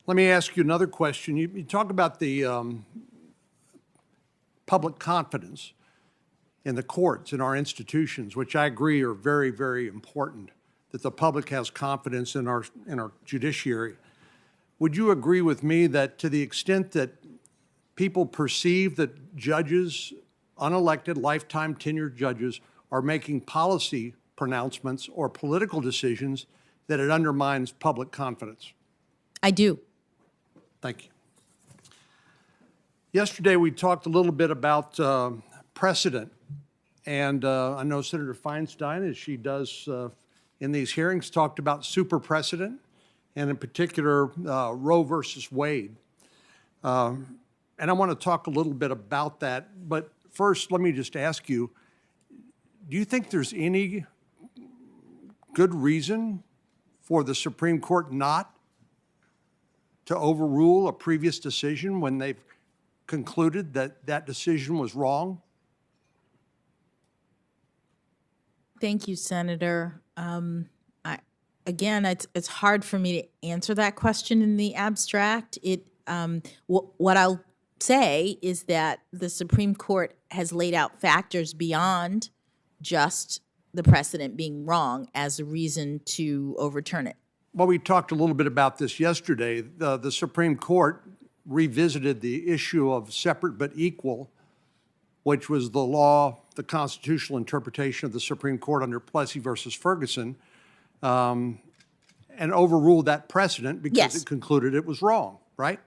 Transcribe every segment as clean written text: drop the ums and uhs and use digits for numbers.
Let me ask you another question. You talk about the public confidence in the courts, in our institutions, which I agree are very, very important, that the public has confidence in our judiciary. Would you agree with me that to the extent that people perceive that judges, unelected, lifetime tenured judges, are making policy pronouncements or political decisions, that it undermines public confidence? I do. Thank you. Yesterday, we talked a little bit about precedent. And I know Senator Feinstein, as she does in these hearings, talked about super precedent, and in particular, Roe versus Wade. And I want to talk a little bit about that. But first, let me just ask you, do you think there's any good reason for the Supreme Court not to overrule a previous decision when they've concluded that that decision was wrong? Thank you, Senator. Again, it's hard for me to answer that question in the abstract. What I'll say is that the Supreme Court has laid out factors beyond just the precedent being wrong as a reason to overturn it. Well, we talked a little bit about this yesterday. The Supreme Court revisited the issue of separate but equal, which was the law, the constitutional interpretation of the Supreme Court under Plessy versus Ferguson, and overruled that precedent because it concluded it was wrong, right?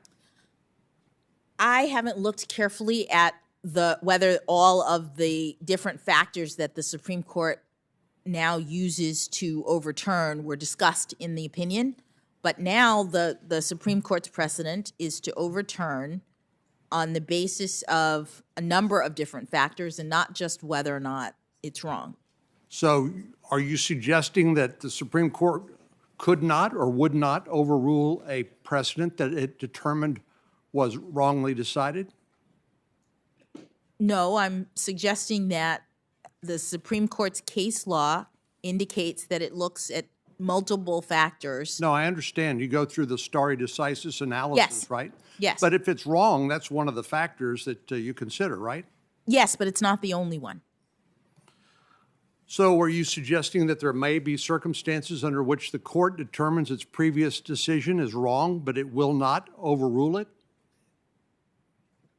I haven't looked carefully at whether all of the different factors that the Supreme Court now uses to overturn were discussed in the opinion, but now the Supreme Court's precedent is to overturn on the basis of a number of different factors and not just whether or not it's wrong. So are you suggesting that the Supreme Court could not or would not overrule a precedent that it determined was wrongly decided? No, I'm suggesting that the Supreme Court's case law indicates that it looks at multiple factors. No, I understand. You go through the stare decisis analysis, right? Yes. But if it's wrong, that's one of the factors that you consider, right? Yes, but it's not the only one. So are you suggesting that there may be circumstances under which the court determines its previous decision is wrong, but it will not overrule it?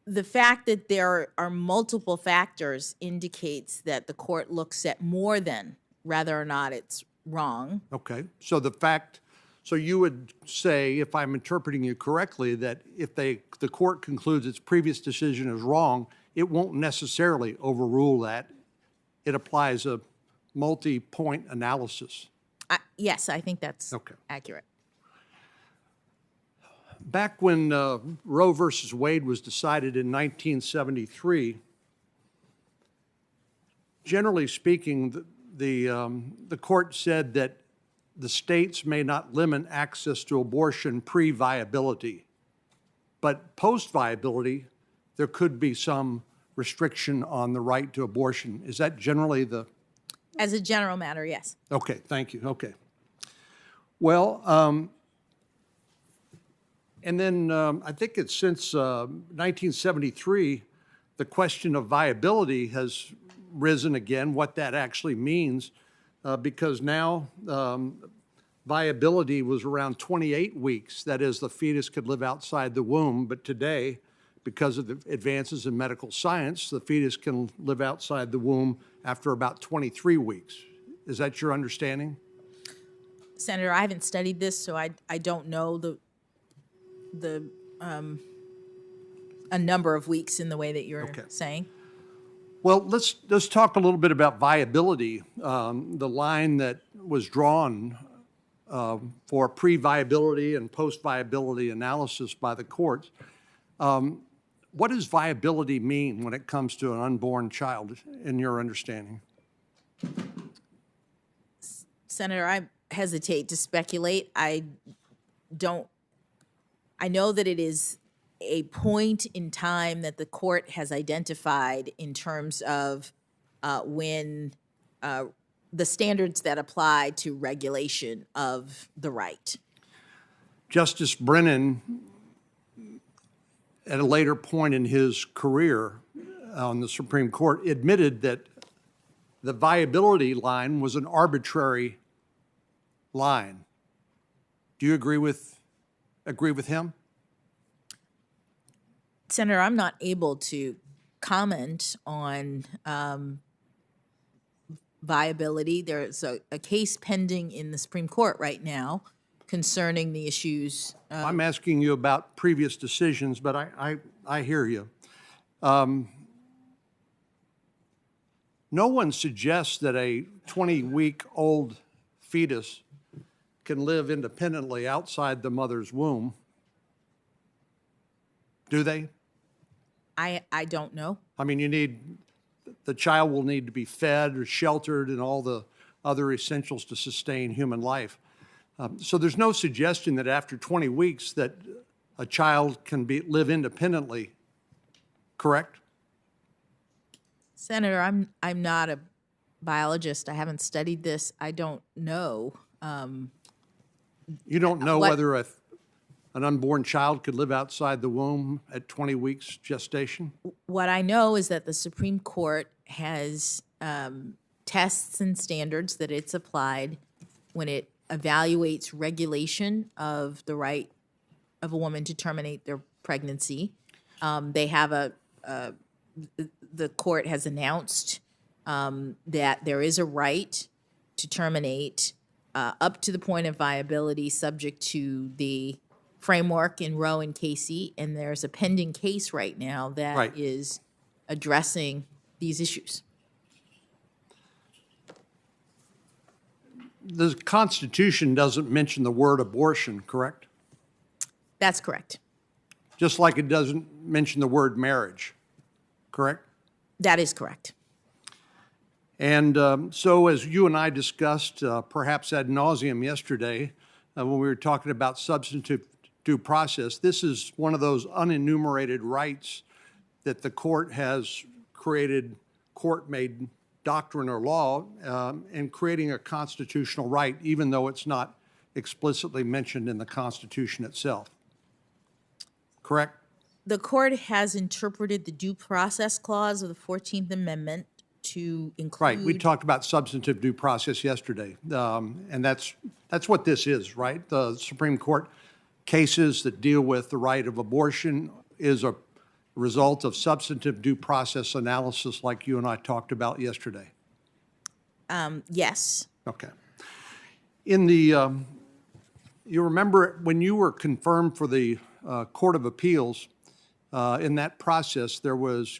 The fact that there are multiple factors indicates that the court looks at more than whether or not it's wrong. Okay. So you would say, if I'm interpreting you correctly, that if the court concludes its previous decision is wrong, it won't necessarily overrule that. It applies a multi-point analysis. Yes, I think that's accurate. Back when Roe versus Wade was decided in 1973, generally speaking, the court said that the states may not limit access to abortion pre-viability, but post-viability, there could be some restriction on the right to abortion. Is that generally the? As a general matter, yes. Okay, thank you. Okay. Well, and then I think it's since 1973, the question of viability has risen again, what that actually means, because now viability was around 28 weeks. That is, the fetus could live outside the womb. But today, because of the advances in medical science, the fetus can live outside the womb after about 23 weeks. Is that your understanding? Senator, I haven't studied this, so I don't know a number of weeks in the way that you're saying. Well, let's talk a little bit about viability. The line that was drawn for pre-viability and post-viability analysis by the courts. What does viability mean when it comes to an unborn child, in your understanding? Senator, I hesitate to speculate. I know that it is a point in time that the court has identified in terms of when the standards that apply to regulation of the right. Justice Brennan, at a later point in his career on the Supreme Court, admitted that the viability line was an arbitrary line. Do you agree with him? Senator, I'm not able to comment on viability. There's a case pending in the Supreme Court right now concerning the issues. I'm asking you about previous decisions, but I hear you. No one suggests that a 20-week-old fetus can live independently outside the mother's womb. Do they? I don't know. I mean, the child will need to be fed or sheltered and all the other essentials to sustain human life. So there's no suggestion that after 20 weeks that a child can live independently, correct? Senator, I'm not a biologist. I haven't studied this. I don't know. You don't know whether an unborn child could live outside the womb at 20 weeks gestation? What I know is that the Supreme Court has tests and standards that it's applied when it evaluates regulation of the right of a woman to terminate their pregnancy. They have the court has announced that there is a right to terminate up to the point of viability, subject to the framework in Roe and Casey, and there's a pending case right now that is addressing these issues. The Constitution doesn't mention the word abortion, correct? That's correct. Just like it doesn't mention the word marriage, correct? That is correct. And so as you and I discussed, perhaps ad nauseum yesterday, when we were talking about substantive due process, this is one of those unenumerated rights that the court has created, court-made doctrine or law, and creating a constitutional right, even though it's not explicitly mentioned in the Constitution itself. Correct? The court has interpreted the Due Process Clause of the 14th Amendment to include... Right. We talked about substantive due process yesterday, and that's what this is, right? The Supreme Court cases that deal with the right of abortion is a result of substantive due process analysis like you and I talked about yesterday. Yes. Okay. In the, you remember when you were confirmed for the Court of Appeals, in that process,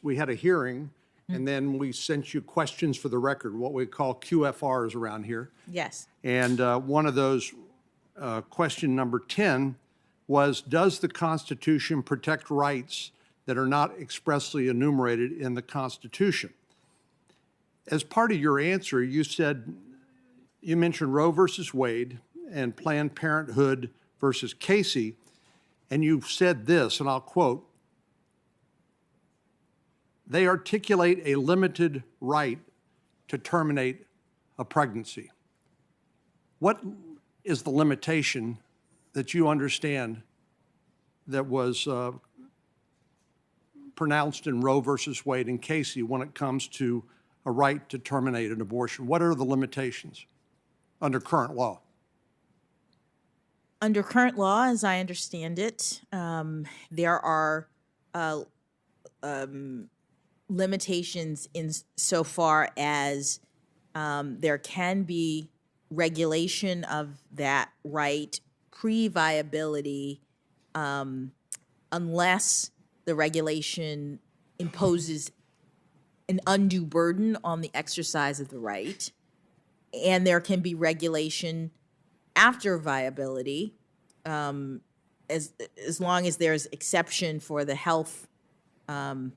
we had a hearing, and then we sent you questions for the record, what we call QFRs around here. Yes. And one of those, question number 10, was, does the Constitution protect rights that are not expressly enumerated in the Constitution? As part of your answer, you mentioned Roe versus Wade and Planned Parenthood versus Casey, and you said this, and I'll quote, "They articulate a limited right to terminate a pregnancy." What is the limitation that you understand that was pronounced in Roe versus Wade and Casey when it comes to a right to terminate an abortion? What are the limitations under current law? Under current law, as I understand it, there are limitations in so far as there can be regulation of that right pre-viability unless the regulation imposes an undue burden on the exercise of the right. And there can be regulation after viability as long as there's exception for the health and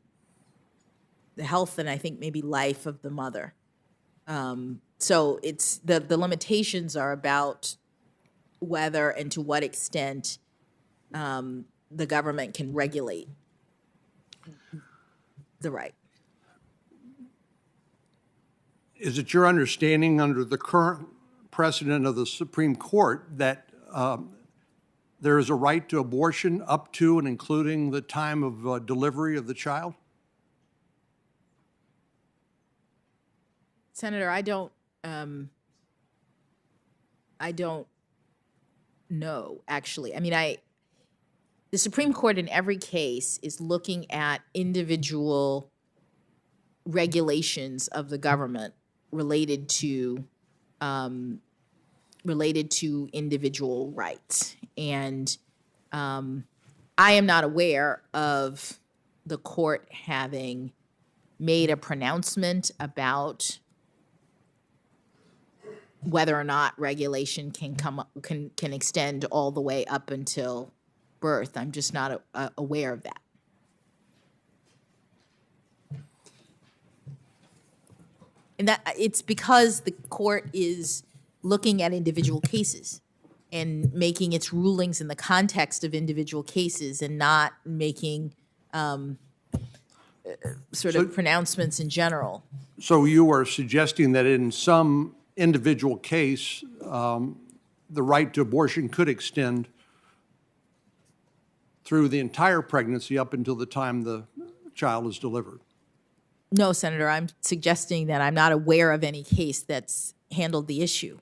I think maybe life of the mother. So it's the limitations are about whether and to what extent the government can regulate the right. Is it your understanding under the current precedent of the Supreme Court that there is a right to abortion up to and including the time of delivery of the child? Senator, I don't know, actually. I mean, the Supreme Court in every case is looking at individual regulations of the government related to individual rights. And I am not aware of the court having made a pronouncement about whether or not regulation can extend all the way up until birth. I'm just not aware of that. And that it's because the court is looking at individual cases and making its rulings in the context of individual cases and not making sort of pronouncements in general. So you are suggesting that in some individual case, the right to abortion could extend through the entire pregnancy up until the time the child is delivered? No, Senator, I'm suggesting that I'm not aware of any case that's handled the issue.